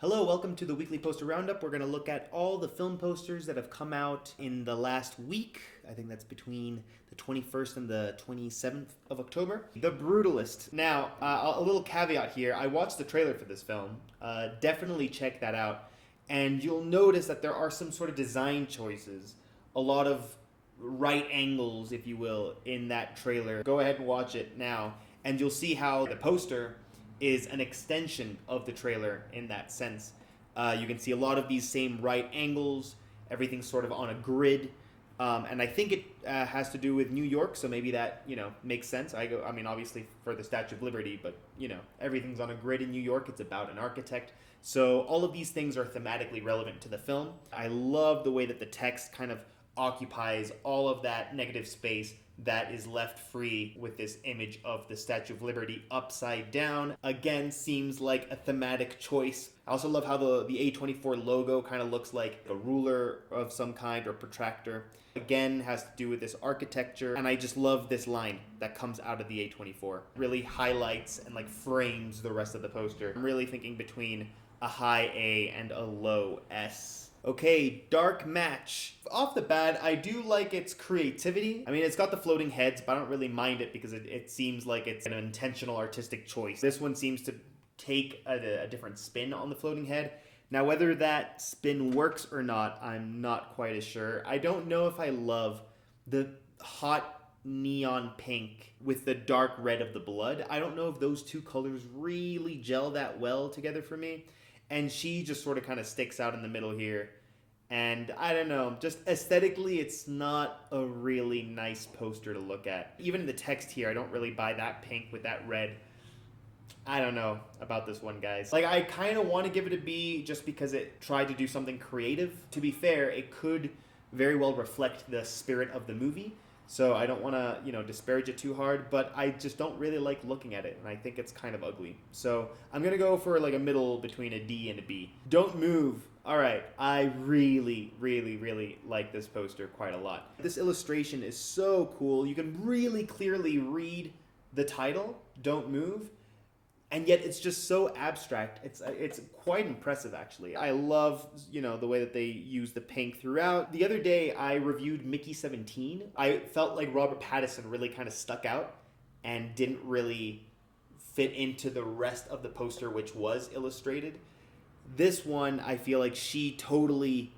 Hello, welcome to the weekly poster roundup. We're going to look at all the film posters that have come out in the last week. I think that's between the 21st and the 27th of October. The Brutalist. Now, a little caveat here. I watched the trailer for this film. Definitely check that out. And you'll notice that there are some sort of design choices. A lot of right angles, if you will, in that trailer. Go ahead and watch it now. And you'll see how the poster is an extension of the trailer in that sense. You can see a lot of these same right angles, everything's sort of on a grid, and I think it has to do with New York, so maybe that, makes sense. I mean, obviously for the Statue of Liberty, but, everything's on a grid in New York. It's about an architect. So all of these things are thematically relevant to the film. I love the way that the text kind of occupies all of that negative space that is left free with this image of the Statue of Liberty upside down. Again, seems like a thematic choice. I also love how the A24 logo kind of looks like a ruler of some kind or protractor. Again, has to do with this architecture, and I just love this line that comes out of the A24. Really highlights and frames the rest of the poster. I'm really thinking between a high A and a low S. Okay, Dark Match. Off the bat, I do like its creativity. I mean, it's got the floating heads, but I don't really mind it because it seems like it's an intentional artistic choice. This one seems to take a different spin on the floating head. Now, whether that spin works or not, I'm not quite as sure. I don't know if I love the hot neon pink with the dark red of the blood. I don't know if those two colors really gel that well together for me. And she just sort of kind of sticks out in the middle here. And I don't know, just aesthetically, it's not a really nice poster to look at. Even in the text here, I don't really buy that pink with that red. I don't know about this one, guys. I kind of want to give it a B just because it tried to do something creative. To be fair, it could very well reflect the spirit of the movie. So I don't want to, disparage it too hard, but I just don't really like looking at it, and I think it's kind of ugly. So I'm going to go for a middle between a D and a B. Don't Move. All right, I really, really, really like this poster quite a lot. This illustration is so cool. You can really clearly read the title, Don't Move, and yet it's just so abstract. It's quite impressive, actually. I love, the way that they use the pink throughout. The other day, I reviewed Mickey 17. I felt like Robert Pattinson really kind of stuck out and didn't really fit into the rest of the poster, which was illustrated. This one, I feel like she totally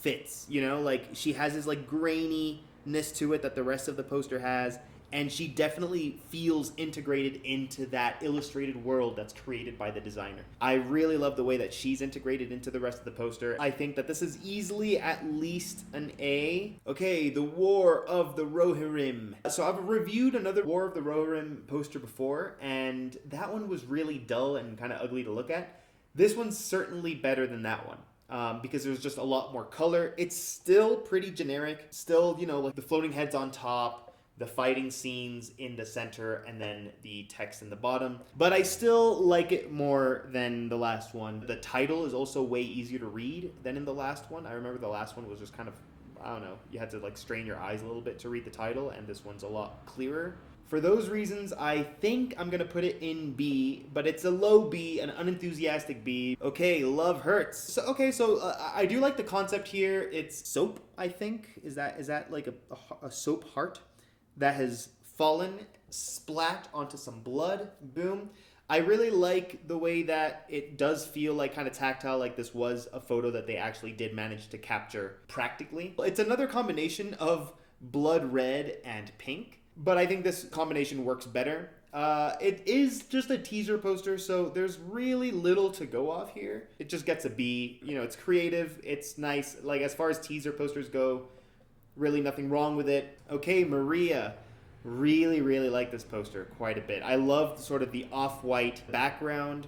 fits, she has this graininess to it that the rest of the poster has. And she definitely feels integrated into that illustrated world that's created by the designer. I really love the way that she's integrated into the rest of the poster. I think that this is easily at least an A. Okay, the War of the Rohirrim. So I've reviewed another War of the Rohirrim poster before, and that one was really dull and kind of ugly to look at. This one's certainly better than that one. Because there's just a lot more color. It's still pretty generic. Still, the floating heads on top, the fighting scenes in the center, and then the text in the bottom. But I still like it more than the last one. The title is also way easier to read than in the last one. I remember the last one was just kind of, I don't know, you had to strain your eyes a little bit to read the title, and this one's a lot clearer. For those reasons, I think I'm going to put it in B, but it's a low B, an unenthusiastic B. Okay, Love Hurts. So I do like the concept here. It's soap, I think. Is that like a soap heart that has fallen, splat onto some blood, boom. I really like the way that it does feel kind of tactile, like this was a photo that they actually did manage to capture practically. It's another combination of blood red and pink, but I think this combination works better. It is just a teaser poster, so there's really little to go off here. It just gets a B. It's creative, it's nice. As far as teaser posters go, really nothing wrong with it. Okay, Maria. Really, really like this poster quite a bit. I love sort of the off-white background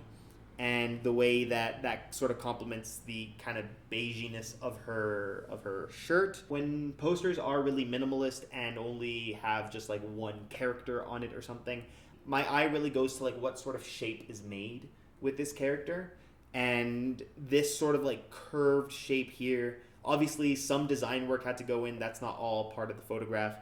and the way that sort of complements the kind of beiginess of her shirt. When posters are really minimalist and only have just one character on it or something, my eye really goes to what sort of shape is made with this character. And this sort of curved shape here, obviously some design work had to go in. That's not all part of the photograph.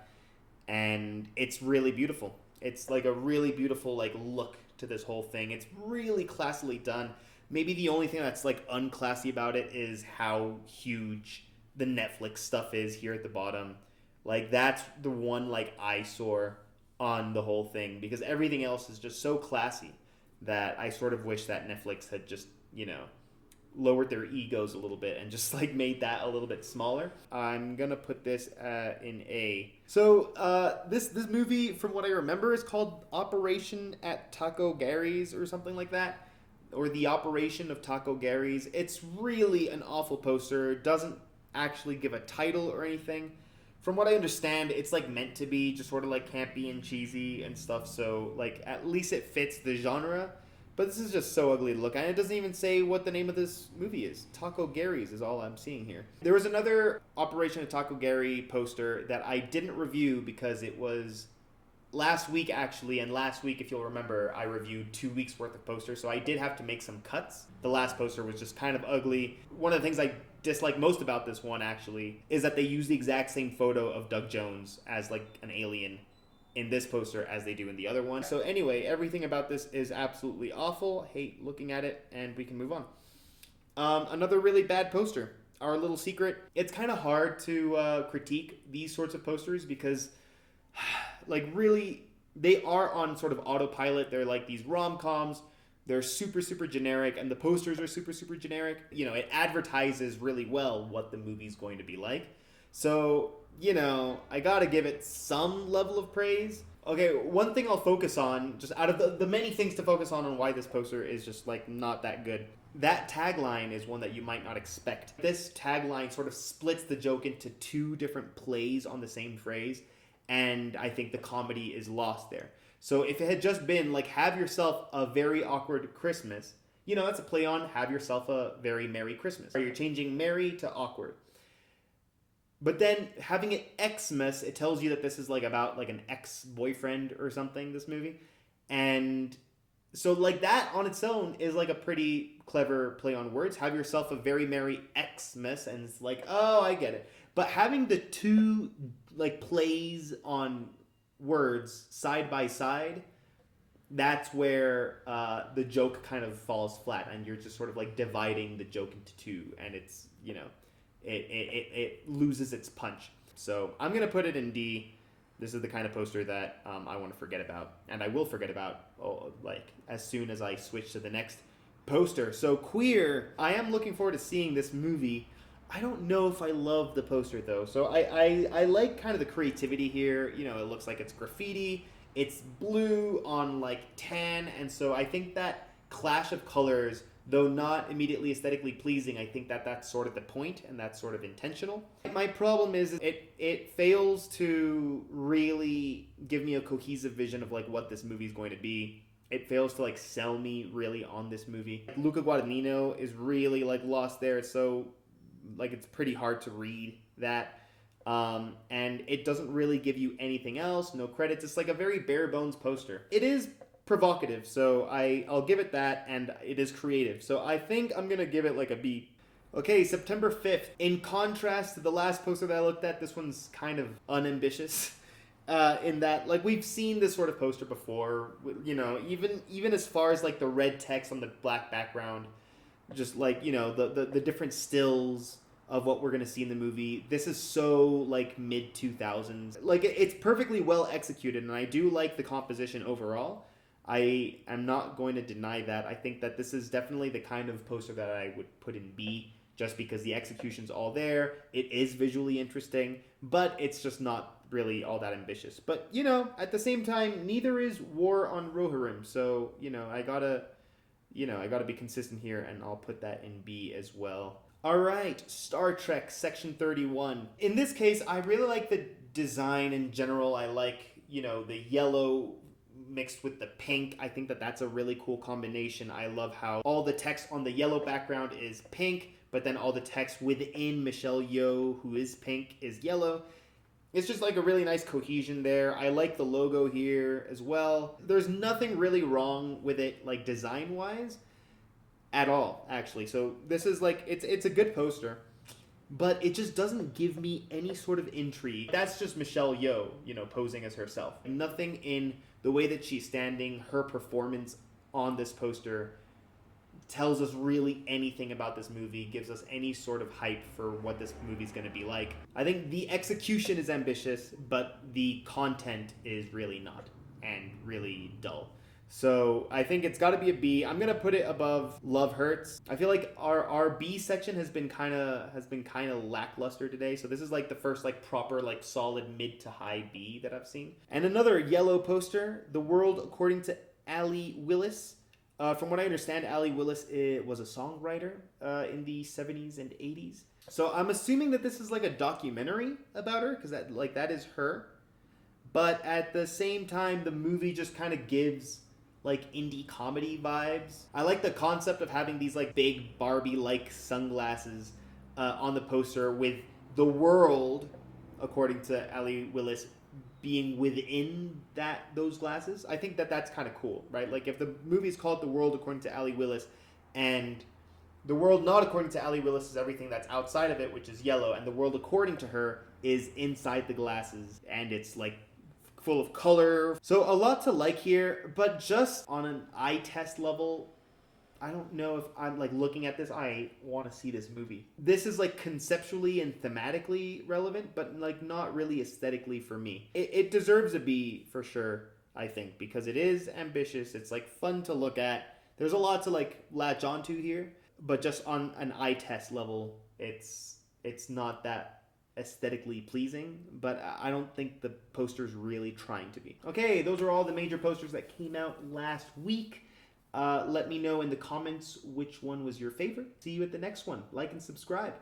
And it's really beautiful. It's a really beautiful look to this whole thing. It's really classily done. Maybe the only thing that's like unclassy about it is how huge the Netflix stuff is here at the bottom. Like that's the one like eyesore on the whole thing, because everything else is just so classy that I sort of wish that Netflix had just, lowered their egos a little bit and just like made that a little bit smaller. I'm gonna put this in A. So this movie, from what I remember, is called Operation at Taco Gary's or something like that, or The Operation of Taco Gary's. It's really an awful poster. It doesn't actually give a title or anything. From what I understand, it's like meant to be just sort of like campy and cheesy and stuff, so like at least it fits the genre. But this is just so ugly to look at. And it doesn't even say what the name of this movie is. Taco Gary's is all I'm seeing here. There was another Operation of Taco Gary poster that I didn't review because it was last week, actually. And last week, if you'll remember, I reviewed 2 weeks worth of posters. So I did have to make some cuts. The last poster was just kind of ugly. One of the things I dislike most about this one, actually, is that they use the exact same photo of Doug Jones as like an alien in this poster as they do in the other one. So anyway, everything about this is absolutely awful. Hate looking at it, and we can move on. Another really bad poster, Our Little Secret. It's kind of hard to critique these sorts of posters because, like, really, they are on sort of autopilot. They're like these rom-coms. They're super, super generic, and the posters are super, super generic. It advertises really well what the movie's going to be like. So, I gotta give it some level of praise. Okay, one thing I'll focus on, just out of the many things to focus on why this poster is just, like, not that good. That tagline is one that you might not expect. This tagline sort of splits the joke into two different plays on the same phrase, and I think the comedy is lost there. So if it had just been, like, have yourself a very awkward Christmas, that's a play on have yourself a very Merry Christmas. Or you're changing merry to awkward. But then having it Xmas, it tells you that this is like about like an ex-boyfriend or something, this movie. And so like that on its own is like a pretty clever play on words. Have yourself a very merry Xmas, and it's like, oh, I get it. But having the two like plays on words side by side, that's where the joke kind of falls flat, and you're just sort of like dividing the joke into two, and it's, it loses its punch. So I'm going to put it in D. This is the kind of poster that I want to forget about. And I will forget about, as soon as I switch to the next poster. So Queer, I am looking forward to seeing this movie. I don't know if I love the poster, though. So I like kind of the creativity here. It looks like it's graffiti. It's blue on, tan. And so I think that clash of colors, though not immediately aesthetically pleasing, I think that that's sort of the point, and that's sort of intentional. My problem is it fails to really give me a cohesive vision of what this movie is going to be. It fails to sell me really on this movie. Luca Guadagnino is really lost there. It's so it's pretty hard to read that. And it doesn't really give you anything else, no credits. It's like a very bare bones poster. It is provocative, so I'll give it that, and it is creative. So I think I'm going to give it a B. Okay, September 5th. In contrast to the last poster that I looked at, this one's kind of unambitious. In that, we've seen this sort of poster before, even as far as, the red text on the black background, just, the different stills of what we're going to see in the movie. This is so, mid-2000s. It's perfectly well executed, and I do like the composition overall. I am not going to deny that. I think that this is definitely the kind of poster that I would put in B, just because the execution's all there. It is visually interesting, but it's just not really all that ambitious. But, at the same time, neither is War on Rohirrim. So, I gotta be consistent here, and I'll put that in B as well. All right, Star Trek Section 31. In this case, I really like the design in general. I like, the yellow mixed with the pink. I think that that's a really cool combination. I love how all the text on the yellow background is pink, but then all the text within Michelle Yeoh, who is pink, is yellow. It's just a really nice cohesion there. I like the logo here as well. There's nothing really wrong with it, design-wise, at all, actually. So this is it's a good poster, but it just doesn't give me any sort of intrigue. That's just Michelle Yeoh, posing as herself. Nothing in the way that she's standing, her performance on this poster tells us really anything about this movie, gives us any sort of hype for what this movie's going to be like. I think the execution is ambitious, but the content is really not, and really dull. So I think it's got to be a B. I'm gonna put it above Love Hurts. I feel like our B section has been kind of lackluster today. So this is like the first like proper like solid mid to high B that I've seen. And another yellow poster, The World According to Allee Willis. From what I understand, Allee Willis was a songwriter in the 70s and 80s. So I'm assuming that this is like a documentary about her, because that is her. But at the same time, the movie just kind of gives like indie comedy vibes. I like the concept of having these like big Barbie-like sunglasses on the poster, with the world, according to Allee Willis, being within those glasses. I think that's kind of cool, right? Like if the movie's called The World According to Allee Willis, and the world not according to Allee Willis is everything that's outside of it, which is yellow, and the world according to her is inside the glasses, and it's like full of color. So a lot to like here, but just on an eye test level, I don't know if I'm like looking at this, I want to see this movie. This is like conceptually and thematically relevant, but like not really aesthetically for me. It deserves a B for sure, I think, because it is ambitious. It's like fun to look at. There's a lot to like latch onto here, but just on an eye test level, it's not that aesthetically pleasing, but I don't think the poster's really trying to be. Okay, those are all the major posters that came out last week. Let me know in the comments which one was your favorite. See you at the next one. Like and subscribe.